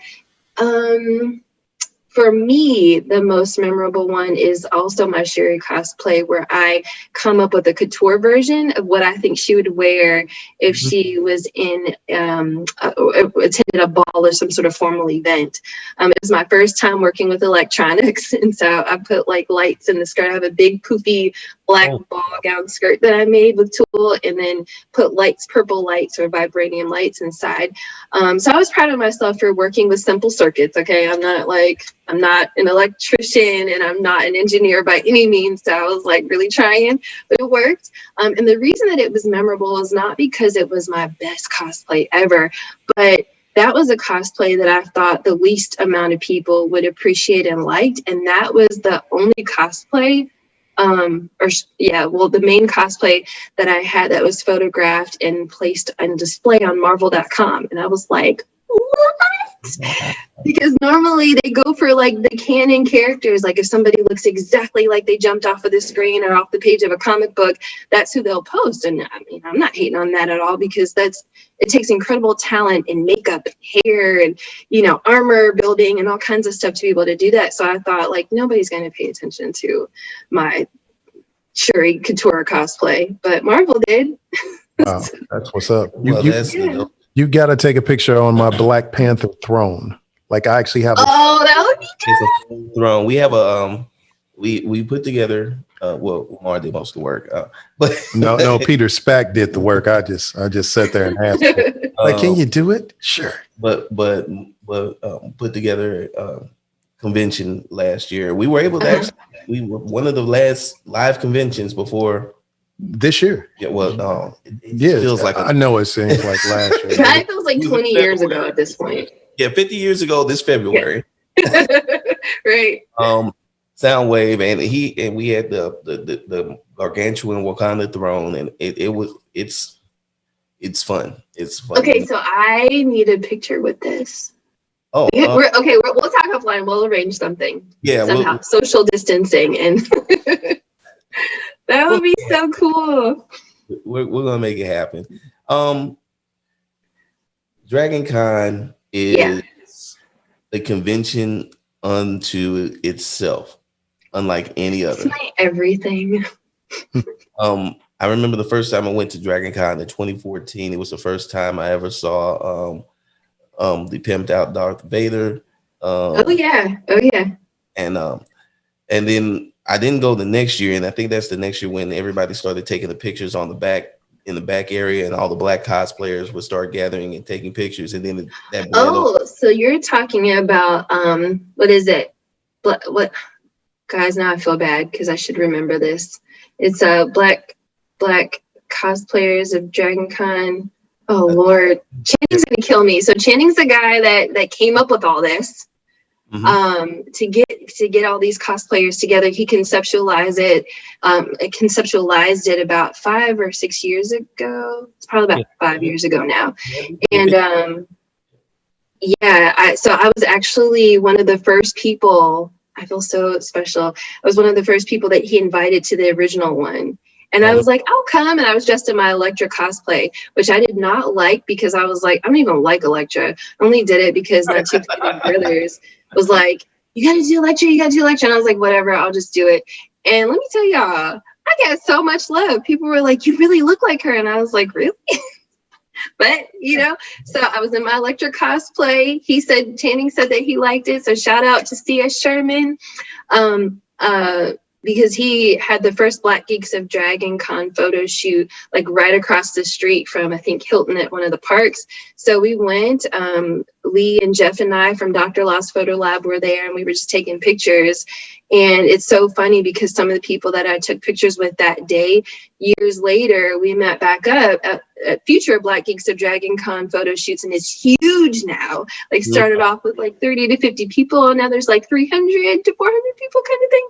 for me, the most memorable one is also my Shuri cosplay, where I come up with a couture version of what I think she would wear if she was in attended a ball or some sort of formal event. It was my first time working with electronics, and so I put like lights in the skirt. I have a big poofy black ball gown skirt that I made with tulle, and then put lights, purple lights or vibranium lights inside. So I was proud of myself for working with simple circuits. Okay, I'm not an electrician and I'm not an engineer by any means. So I was like really trying, but it worked. And the reason that it was memorable is not because it was my best cosplay ever, but that was a cosplay that I thought the least amount of people would appreciate and liked. And that was the only cosplay, the main cosplay that I had that was photographed and placed on display on Marvel.com. And I was like, what? Because normally they go for like the canon characters. Like if somebody looks exactly like they jumped off of the screen or off the page of a comic book, that's who they'll post. And I mean, I'm not hating on that at all because it takes incredible talent in makeup and hair and, you know, armor building and all kinds of stuff to be able to do that. So I thought like nobody's going to pay attention to my Shuri couture cosplay, but Marvel did. Wow, that's what's up. Well, You got to take a picture on my Black Panther throne. Like I actually have. That would be good. It's a full throne. We have a we put together. Well, Mar did most of the work, but no. Peter Spack did the work. I just sat there and asked him, like, can you do it? Sure. But put together a convention last year. We were able to actually. We were one of the last live conventions before. This year? Yeah, well, it yeah, feels like I know it seems like last year. It feels like 20 years ago at this point. Yeah, 50 years ago this February. Right. Soundwave and we had the gargantuan Wakanda throne, and it's fun. It's fun. Okay, so I need a picture with this. Oh, we'll talk offline. We'll arrange something. Yeah, somehow social distancing and. That would be so cool. We're gonna make it happen. Dragon Con is a convention unto itself, unlike any other. It's my everything. I remember the first time I went to Dragon Con in 2014. It was the first time I ever saw the pimped out Darth Vader. Oh yeah. And then I didn't go the next year, and I think that's the next year when everybody started taking the pictures in the back area, and all the black cosplayers would start gathering and taking pictures. And then so you're talking about what is it? What guys? Now I feel bad because I should remember this. It's black cosplayers of Dragon Con. Oh Lord, Channing's gonna kill me. So Channing's the guy that came up with all this. To get all these cosplayers together. He conceptualized it about 5 or 6 years ago. It's probably about 5 years ago now. And so I was actually one of the first people. I feel so special. I was one of the first people that he invited to the original one. And I was like, I'll come. And I was dressed in my Elektra cosplay, which I did not like because I was like, I don't even like Elektra. I only did it because my two brothers was like, you got to do Elektra. And I was like, whatever, I'll just do it. And let me tell y'all, I got so much love. People were like, you really look like her. And I was like, really? But, so I was in my Elektra cosplay. Channing said that he liked it. So shout out to C.S. Sherman. because he had the first Black Geeks of Dragon Con photo shoot like right across the street from, I think, Hilton at one of the parks. So we went, Lee and Jeff and I from Dr. Law's Photo Lab were there, and we were just taking pictures. And it's so funny because some of the people that I took pictures with that day, years later, we met back up at future Black Geeks of Dragon Con photo shoots, and it's huge now. Like started off with like 30 to 50 people, and now there's like 300 to 400 people kind of thing.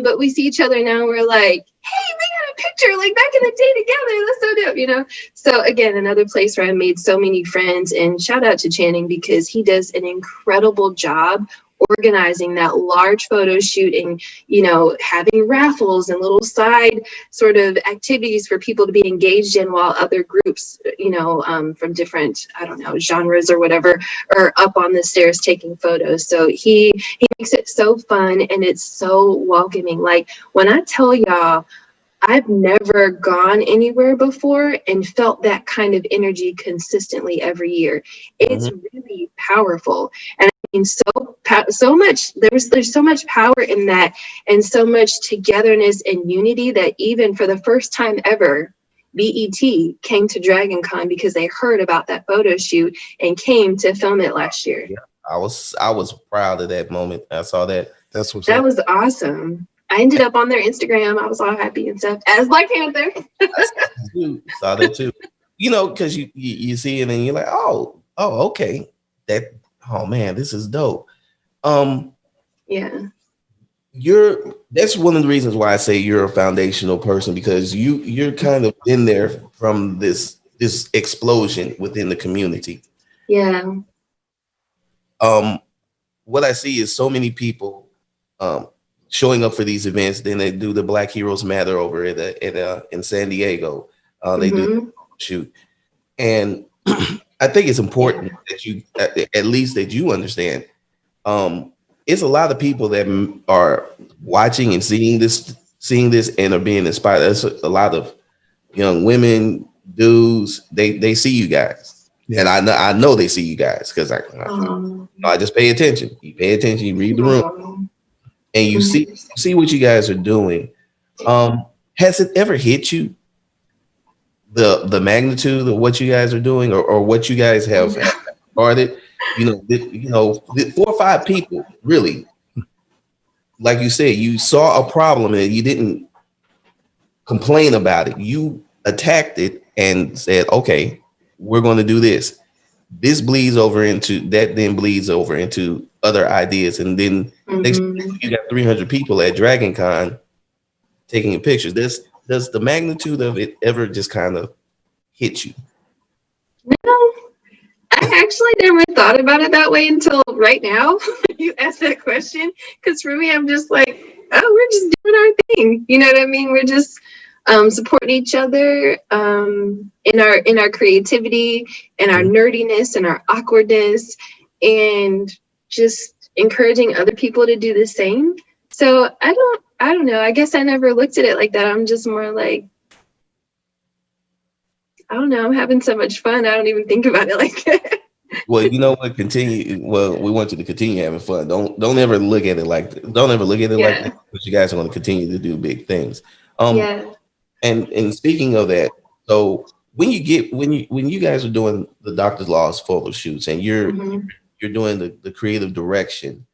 But we see each other now, and we're like, hey, we got a picture like back in the day together. That's so dope, you know? So again, another place where I made so many friends, and shout out to Channing because he does an incredible job organizing that large photo shoot and, you know, having raffles and little side sort of activities for people to be engaged in while other groups, you know, from different, I don't know, genres or whatever, are up on the stairs taking photos. So he makes it so fun and it's so welcoming. Like when I tell y'all, I've never gone anywhere before and felt that kind of energy consistently every year. It's really powerful. And I mean, so much, there's so much power in that, and so much togetherness and unity that even for the first time ever, BET came to Dragon Con because they heard about that photo shoot and came to film it last year. Yeah, I was proud of that moment. I saw that. That was awesome. I ended up on their Instagram. I was all happy and stuff as Black Panther. Saw that too. You know, because you see it and you're like, oh, okay. Oh man, this is dope. Yeah. That's one of the reasons why I say you're a foundational person, because you're kind of in there from this explosion within the community. Yeah. What I see is so many people showing up for these events. Then they do the Black Heroes Matter over in San Diego. They do shoot, and I think it's important that you at least that you understand. It's a lot of people that are watching and seeing this and are being inspired. There's a lot of young women, dudes. They see you guys, and I know they see you guys because I just pay attention. You pay attention. You read the room. And you see what you guys are doing. Has it ever hit you, the magnitude of what you guys are doing, or what you guys have started? You know, 4 or 5 people, really, like you said, you saw a problem and you didn't complain about it. You attacked it and said, okay, we're going to do this. This bleeds over into that, then bleeds over into other ideas, and then you got 300 people at Dragon Con taking pictures. Does the magnitude of it ever just kind of hit you? No, I actually never thought about it that way until right now. You asked that question, because for me, I'm just like, oh, we're just doing our thing. You know what I mean? We're just supporting each other in our creativity and our nerdiness and our awkwardness, and just encouraging other people to do the same. So I don't know. I guess I never looked at it like that. I'm just more like, I don't know. I'm having so much fun. I don't even think about it like that. Well, you know what? We want you to continue having fun. Don't ever look at it like that. Don't ever look at it like that, because you guys are going to continue to do big things. And speaking of that, so when you guys are doing the Dr. Law's photo shoots and you're doing the creative direction,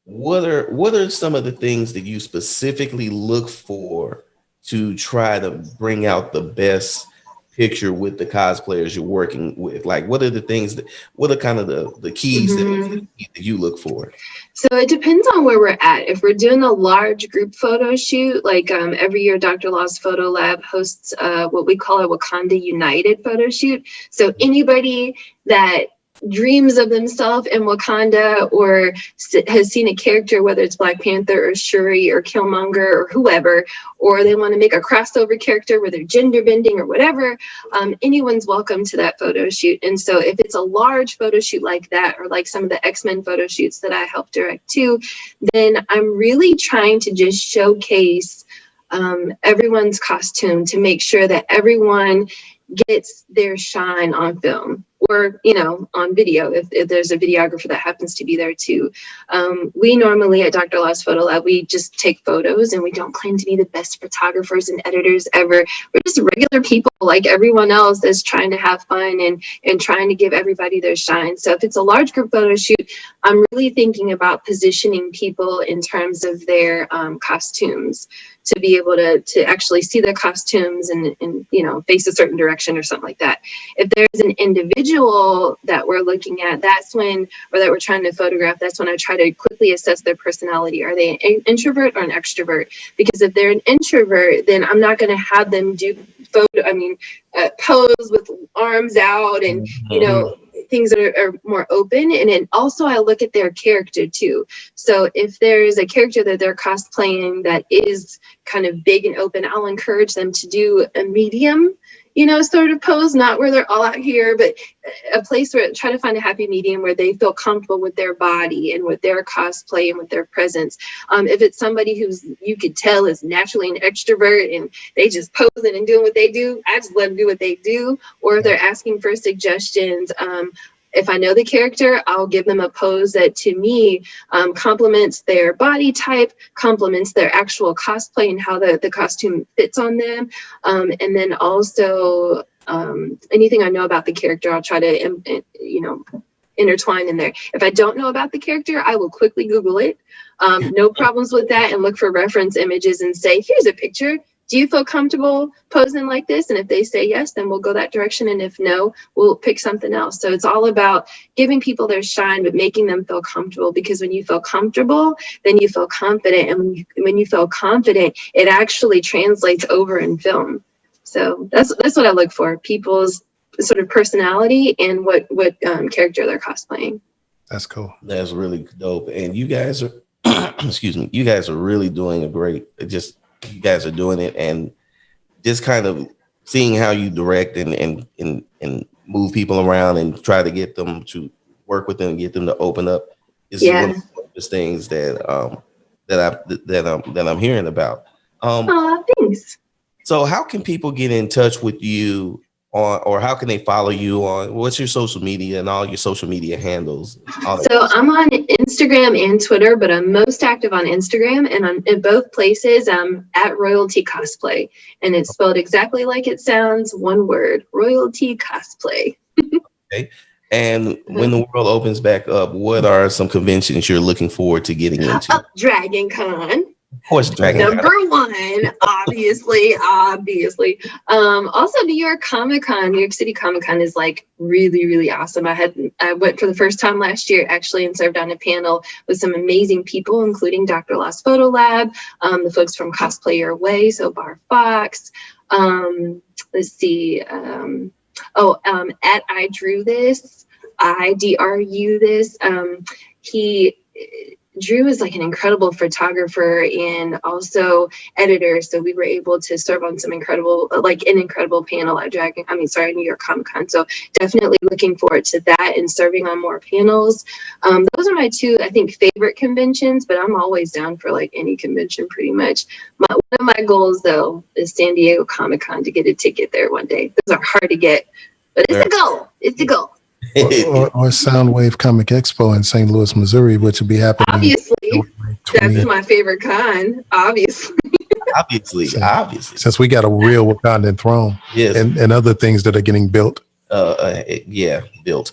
what are some of the things that you specifically look for to try to bring out the best picture with the cosplayers you're working with? Like, what are the things what are kind of the keys that you look for? So it depends on where we're at. If we're doing a large group photo shoot, like every year Dr. Law's Photo Lab hosts what we call a Wakanda United photo shoot. So anybody that dreams of themselves in Wakanda or has seen a character, whether it's Black Panther or Shuri or Killmonger or whoever, or they want to make a crossover character where they're gender bending or whatever, anyone's welcome to that photo shoot. And so if it's a large photo shoot like that, or like some of the X-Men photo shoots that I help direct too, then I'm really trying to just showcase everyone's costume to make sure that everyone gets their shine on film or, you know, on video, if there's a videographer that happens to be there too. We normally at Dr. Law's Photo Lab, we just take photos, and we don't claim to be the best photographers and editors ever. We're just regular people like everyone else that's trying to have fun and trying to give everybody their shine. So if it's a large group photo shoot, I'm really thinking about positioning people in terms of their costumes, to be able to actually see their costumes and, you know, face a certain direction or something like that. If there's an individual that we're looking at, that's when, or that we're trying to photograph, that's when I try to quickly assess their personality. Are they an introvert or an extrovert? Because if they're an introvert, then I'm not going to have them do pose with arms out and, you know, things that are more open. And then also I look at their character too. So if there's a character that they're cosplaying that is kind of big and open, I'll encourage them to do a medium, you know, sort of pose, not where they're all out here, but a place where try to find a happy medium where they feel comfortable with their body and with their cosplay and with their presence. If it's somebody who's, you could tell is naturally an extrovert and they just posing and doing what they do, I just let them do what they do. Or if they're asking for suggestions, if I know the character, I'll give them a pose that to me complements their body type, complements their actual cosplay and how the costume fits on them. And then also anything I know about the character, I'll try to, you know, intertwine in there. If I don't know about the character, I will quickly Google it. No problems with that, and look for reference images and say, here's a picture. Do you feel comfortable posing like this? And if they say yes, then we'll go that direction. And if no, we'll pick something else. So it's all about giving people their shine, but making them feel comfortable, because when you feel comfortable, then you feel confident. And when you feel confident, it actually translates over in film. So that's what I look for, people's sort of personality and what character they're cosplaying. That's cool. That's really dope. And you guys are, excuse me, you guys are really doing a great, you guys are doing it, and just kind of seeing how you direct and move people around and try to get them to work with them and get them to open up is one of the things that I'm hearing about. Thanks. So how can people get in touch with you or how can they follow you on, what's your social media and all your social media handles? So I'm on Instagram and Twitter, but I'm most active on Instagram, and I'm in both places. I'm at Royalty Cosplay, and it's spelled exactly like it sounds, one word, Royalty Cosplay. Okay. And when the world opens back up, what are some conventions you're looking forward to getting into? Dragon Con. Of course, Dragon Con. Number one, obviously. Also, New York Comic Con, New York City Comic Con is like really, really awesome. I went for the first time last year actually and served on a panel with some amazing people, including Dr. Law's Photo Lab, the folks from Cosplay Your Way, so Bar Fox. Let's see. At I Drew This, IDRU This. Drew is like an incredible photographer and also editor. So we were able to serve on some incredible panel at New York Comic Con. So definitely looking forward to that and serving on more panels. Those are my two, I think, favorite conventions, but I'm always down for like any convention pretty much. One of my goals though is San Diego Comic Con, to get a ticket there one day. Those are hard to get, but it's a goal. It's a goal. or Soundwave Comic Expo in St. Louis, Missouri, which will be happening. Obviously, that's my favorite con. Obviously. Since we got a real Wakandan throne, yes, and other things that are getting built. Built.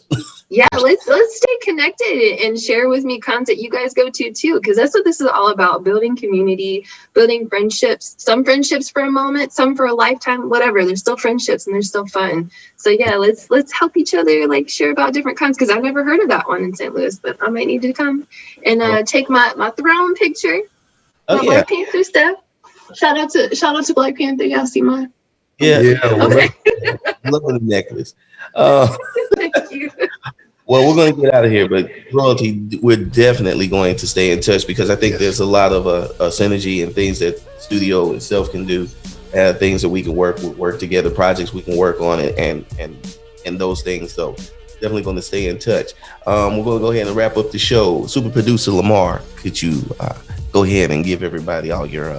Yeah, let's stay connected and share with me cons that you guys go to too, because that's what this is all about: building community, building friendships. Some friendships for a moment, some for a lifetime, whatever. They're still friendships and they're still fun. So yeah, let's help each other, like share about different cons, because I've never heard of that one in St. Louis, but I might need to come and take my throne picture, my Black Panther stuff. Shout out to Black Panther. Y'all see mine? Yeah. Okay. Loving the necklace. Thank you. Well, we're going to get out of here, but Royalty, we're definitely going to stay in touch, because I think there's a lot of synergy and things that studio itself can do, things that we can work together, projects we can work on, and those things. So definitely going to stay in touch. We're going to go ahead and wrap up the show. Super producer Lamar, could you go ahead and give everybody all your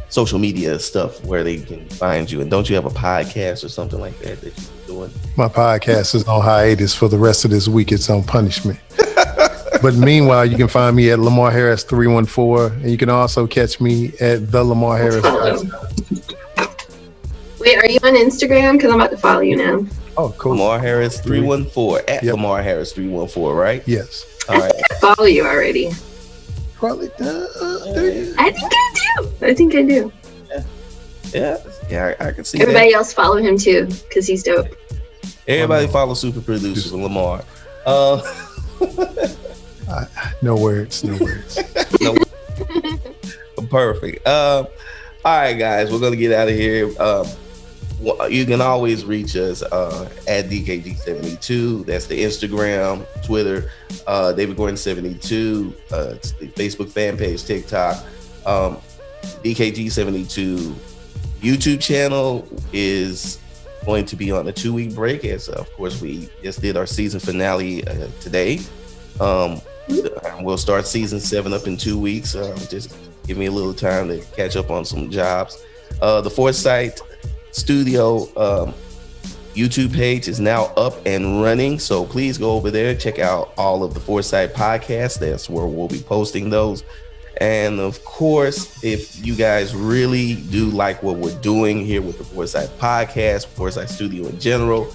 social media stuff where they can find you? And don't you have a podcast or something like that that you're doing? My podcast is on hiatus for the rest of this week. It's on punishment. But meanwhile, you can find me at Lamar Harris 314, and you can also catch me at the Lamar Harris. Wait, are you on Instagram? Because I'm about to follow you now. Oh, cool. Lamar Harris 314 at Lamar Harris 314, right? Yes. All right. I follow you already. Probably. I think I do. Yeah, I can see Everybody that. else follow him too, because he's dope. Everybody follow super producer Lamar. No words. No. Perfect. All right, guys, we're gonna get out of here. You can always reach us at DKG72. That's the Instagram, Twitter, David Gordon 72, the Facebook fan page, TikTok, DKG72 YouTube channel is going to be on a 2-week break, as of course we just did our season finale today. We'll start season 7 up in 2 weeks. Just give me a little time to catch up on some jobs. The Foresight Studio YouTube page is now up and running, so please go over there, check out all of the Foresight podcasts. That's where we'll be posting those. And of course, if you guys really do like what we're doing here with the Foresight podcast, Foresight Studio in general,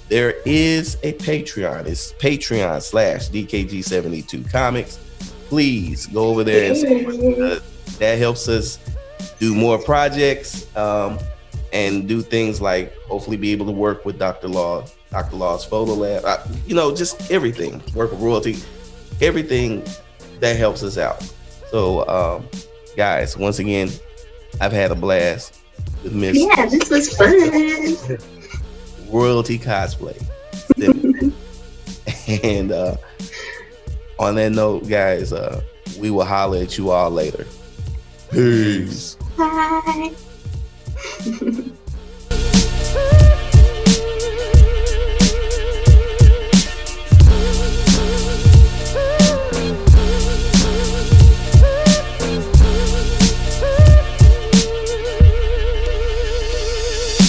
there is a Patreon. It's Patreon/DKG72 Comics. Please go over there and support. That helps us do more projects and do things like hopefully be able to work with Dr. Law's Photo Lab. Just everything. Work with royalty. Everything that helps us out. So, guys, once again, I've had a blast with Miss. Yeah, this was fun. Royalty Cosplay. And on that note, guys, we will holler at you all later. Peace. Bye.